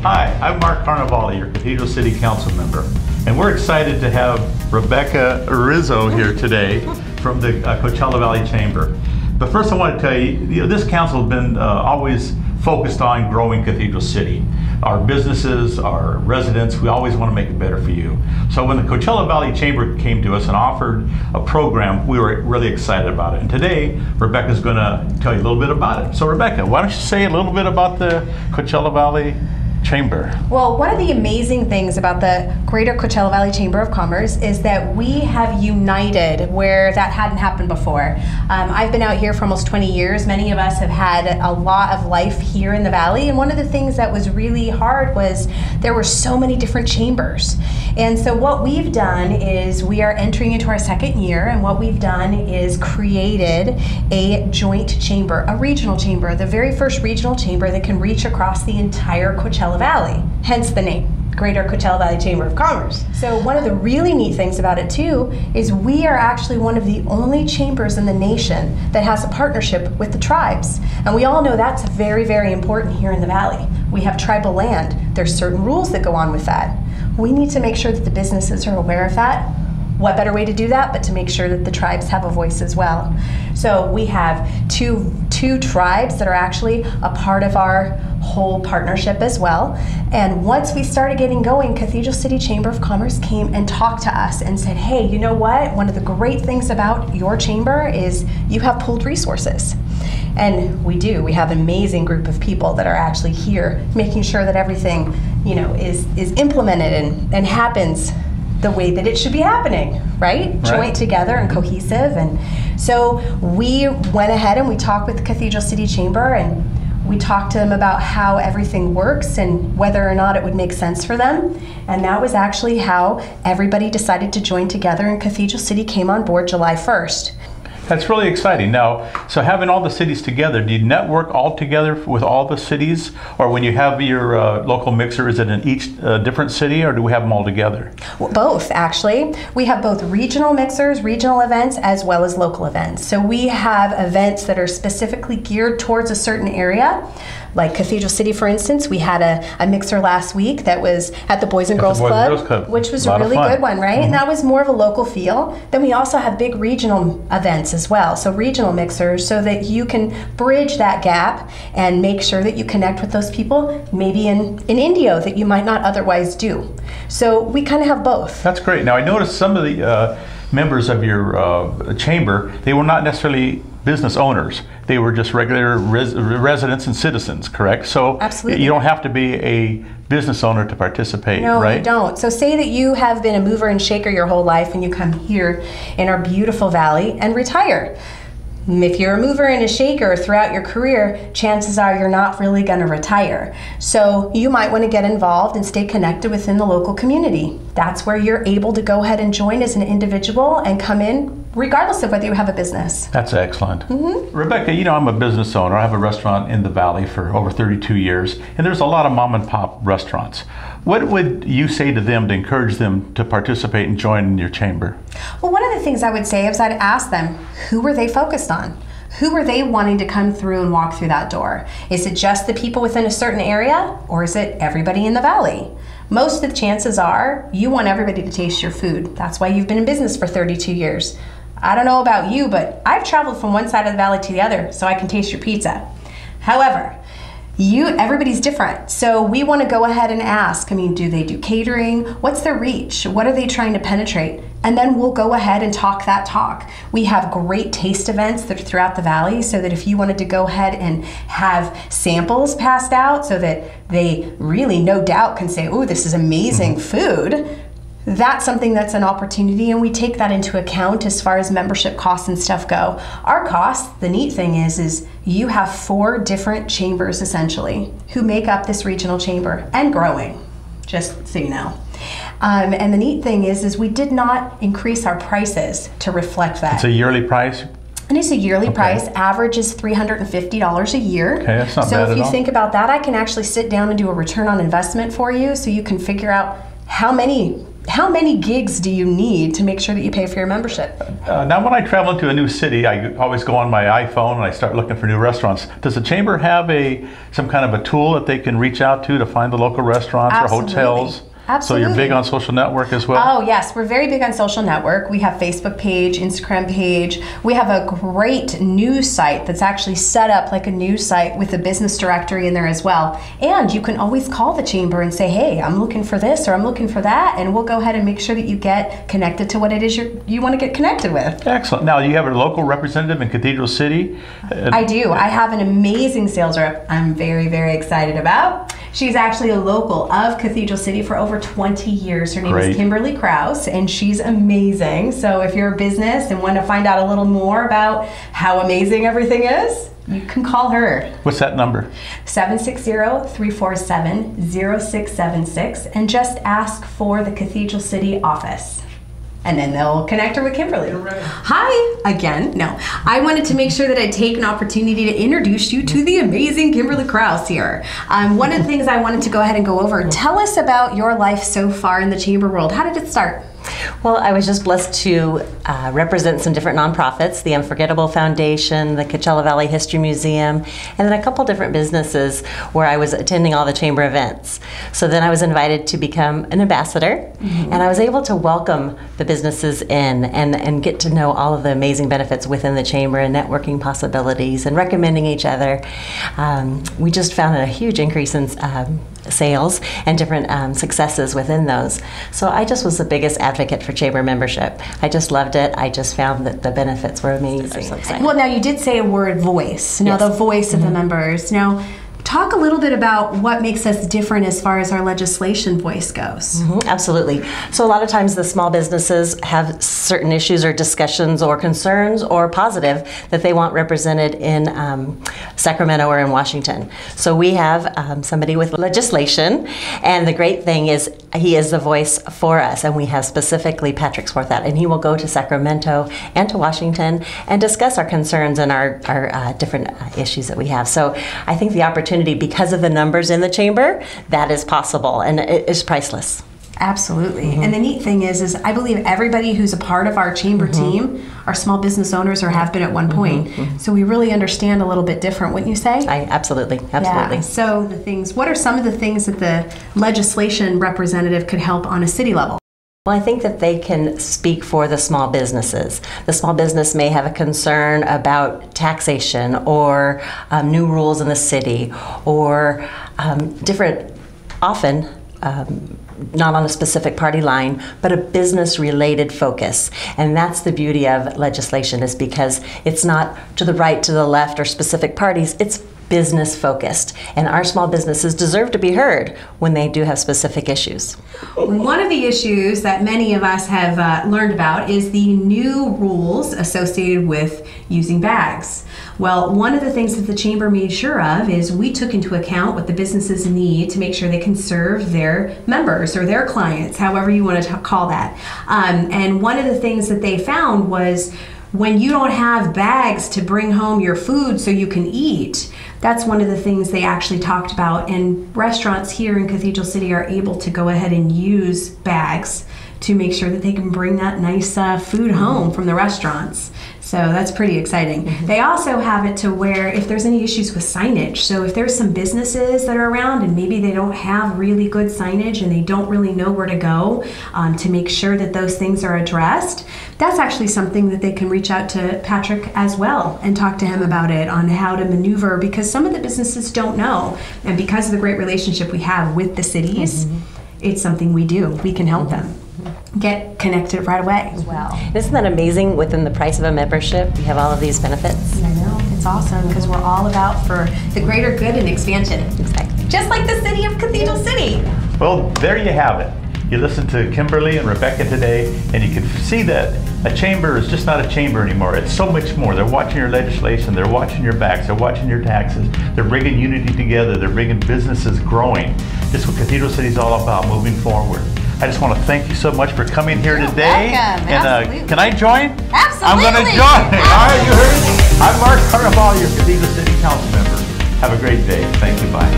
Hi, I'm Mark Carnevale, your Cathedral City Council member, and we're excited to have Rebecca Rizzo here today from the Coachella Valley Chamber. But first I want to tell you, this council has been always focused on growing Cathedral City. Our businesses, our residents, we always want to make it better for you. So when the Coachella Valley Chamber came to us and offered a program, we were really excited about it. And today, Rebecca's going to tell you a little bit about it. So Rebecca, why don't you say a little bit about the Coachella Valley Chamber? Well, one of the amazing things about the Greater Coachella Valley Chamber of Commerce is that we have united where that hadn't happened before. I've been out here for almost 20 years. Many of us have had a lot of life here in the valley, and one of the things that was really hard was there were so many different chambers. And so what we've done is we are entering into our second year, and what we've done is created a joint chamber, a regional chamber, the very first regional chamber that can reach across the entire Coachella Valley, hence the name, Greater Coachella Valley Chamber of Commerce. So one of the really neat things about it too is we are actually one of the only chambers in the nation that has a partnership with the tribes. And we all know that's very, very important here in the valley. We have tribal land. There's certain rules that go on with that. We need to make sure that the businesses are aware of that. What better way to do that but to make sure that the tribes have a voice as well. So we have two tribes that are actually a part of our whole partnership as well. And once we started getting going, Cathedral City Chamber of Commerce came and talked to us and said, hey, you know what? One of the great things about your chamber is you have pooled resources. And we do. We have an amazing group of people that are actually here making sure that everything, you know, is implemented and happens the way that it should be happening, right? Joint together and cohesive. And so we went ahead and we talked with the Cathedral City Chamber and we talked to them about how everything works and whether or not it would make sense for them. And that was actually how everybody decided to join together, and Cathedral City came on board July 1st. That's really exciting. Now, so having all the cities together, do you network all together with all the cities? Or when you have your local mixer, is it in each different city, or do we have them all together? Well, both, actually. We have both regional mixers, regional events, as well as local events. So we have events that are specifically geared towards a certain area. Like Cathedral City, for instance, we had a mixer last week that was at the Boys and Girls Club, which was a really good one, right? And that was more of a local feel. Then we also have big regional events as well, so regional mixers, so that you can bridge that gap and make sure that you connect with those people, maybe in Indio that you might not otherwise do. So we kind of have both. That's great. Now I noticed some of the members of your chamber, they were not necessarily business owners. They were just regular residents and citizens, correct? So absolutely. You don't have to be a business owner to participate, no, right? No, you don't. So say that you have been a mover and shaker your whole life and you come here in our beautiful valley and retire. If you're a mover and a shaker throughout your career, chances are you're not really going to retire. So you might want to get involved and stay connected within the local community. That's where you're able to go ahead and join as an individual and come in regardless of whether you have a business. That's excellent. Rebecca, you know, I'm a business owner. I have a restaurant in the valley for over 32 years, and there's a lot of mom and pop restaurants. What would you say to them to encourage them to participate and join in your chamber? Well, one of the things I would say is I'd ask them, who were they focused on? Who were they wanting to come through and walk through that door? Is it just the people within a certain area, or is it everybody in the valley? Most of the chances are you want everybody to taste your food. That's why you've been in business for 32 years. I don't know about you, but I've traveled from one side of the valley to the other so I can taste your pizza. However, everybody's different. So we want to go ahead and ask, I mean, do they do catering? What's their reach? What are they trying to penetrate? And then we'll go ahead and talk that talk. We have great taste events that are throughout the valley, so that if you wanted to go ahead and have samples passed out so that they really no doubt can say, oh, this is amazing food, that's something that's an opportunity, and we take that into account as far as membership costs and stuff go. Our costs, the neat thing is you have 4 different chambers essentially who make up this regional chamber and growing, just so you know. And the neat thing is we did not increase our prices to reflect that. It's a yearly price? And it's a yearly price. Average is $350 a year. Okay, that's not bad at all. So if you think about that, I can actually sit down and do a return on investment for you so you can figure out how many how many gigs do you need to make sure that you pay for your membership? Now when I travel into a new city, I always go on my iPhone and I start looking for new restaurants. Does the Chamber have some kind of a tool that they can reach out to find the local restaurants or hotels? Absolutely. So you're big on social network as well? Oh yes, we're very big on social network. We have Facebook page, Instagram page. We have a great news site that's actually set up like a news site with a business directory in there as well. And you can always call the Chamber and say, hey, I'm looking for this or I'm looking for that, and we'll go ahead and make sure that you get connected to what it is you want to get connected with. Excellent. Now, you have a local representative in Cathedral City? I do. I have an amazing sales rep I'm very, very excited about. She's actually a local of Cathedral City for over 20 years. Her name is Kimberly Krause, and she's amazing. So if you're a business and want to find out a little more about how amazing everything is, you can call her. What's that number? 760-347-0676, and just ask for the Cathedral City office. And then they'll connect her with Kimberly. Hi again. No, I wanted to make sure that I take an opportunity to introduce you to the amazing Kimberly Krause here. One of the things I wanted to go ahead and go over, tell us about your life so far in the Chamber world. How did it start? Well, I was just blessed to represent some different nonprofits, the Unforgettable Foundation, the Coachella Valley History Museum, and then a couple different businesses where I was attending all the Chamber events. So then I was invited to become an ambassador, and I was able to welcome the businesses in and get to know all of the amazing benefits within the Chamber and networking possibilities and recommending each other. We just found a huge increase in sales and different successes within those. So I just was the biggest advocate for Chamber membership. I just loved it. I just found that the benefits were amazing. So well, now you did say a word, voice. Now the voice of the members. Now talk a little bit about what makes us different as far as our legislation voice goes. Absolutely. So a lot of times the small businesses have certain issues or discussions or concerns or positive that they want represented in Sacramento or in Washington. So we have somebody with legislation, and the great thing is he is the voice for us, and we have specifically Patrick SWARTHOUT, and he will go to Sacramento and to Washington and discuss our concerns and our different issues that we have. So I think the opportunity, because of the numbers in the Chamber, that is possible, and it is priceless. Absolutely. And the neat thing is I believe everybody who's a part of our Chamber team are small business owners or have been at one point. So we really understand a little bit different, wouldn't you say? Absolutely. Yeah. So what are some of the things that the legislation representative could help on a city level? Well, I think that they can speak for the small businesses. The small business may have a concern about taxation or new rules in the city or different, often not on a specific party line, but a business-related focus. And that's the beauty of legislation, is because it's not to the right, to the left, or specific parties. It's business focused, and our small businesses deserve to be heard when they do have specific issues. One of the issues that many of us have learned about is the new rules associated with using bags. Well, one of the things that the Chamber made sure of is we took into account what the businesses need to make sure they can serve their members or their clients, however you want to call that. And one of the things that they found was when you don't have bags to bring home your food so you can eat, that's one of the things they actually talked about. And restaurants here in Cathedral City are able to go ahead and use bags to make sure that they can bring that nice food home from the restaurants. So that's pretty exciting. They also have it to where if there's any issues with signage, so if there's some businesses that are around and maybe they don't have really good signage and they don't really know where to go to make sure that those things are addressed, that's actually something that they can reach out to Patrick as well and talk to him about it on how to maneuver, because some of the businesses don't know. And because of the great relationship we have with the cities, it's something we do. We can help them get connected right away as well. Isn't that amazing? Within the price of a membership, you have all of these benefits. I know, it's awesome, because we're all about for the greater good and expansion. Exactly. Just like the city of Cathedral City. Well, there you have it. You listened to Kimberly and Rebecca today, and you can see that a chamber is just not a chamber anymore. It's so much more. They're watching your legislation, they're watching your backs, they're watching your taxes, they're bringing unity together, they're bringing businesses growing. This is what Cathedral City is all about, moving forward. I just want to thank you so much for coming here today. Welcome. And can I join? Absolutely. I'm going to join. All right, you heard me. I'm Carnevale, your Cathedral City Councilmember. Have a great day. Thank you. Bye.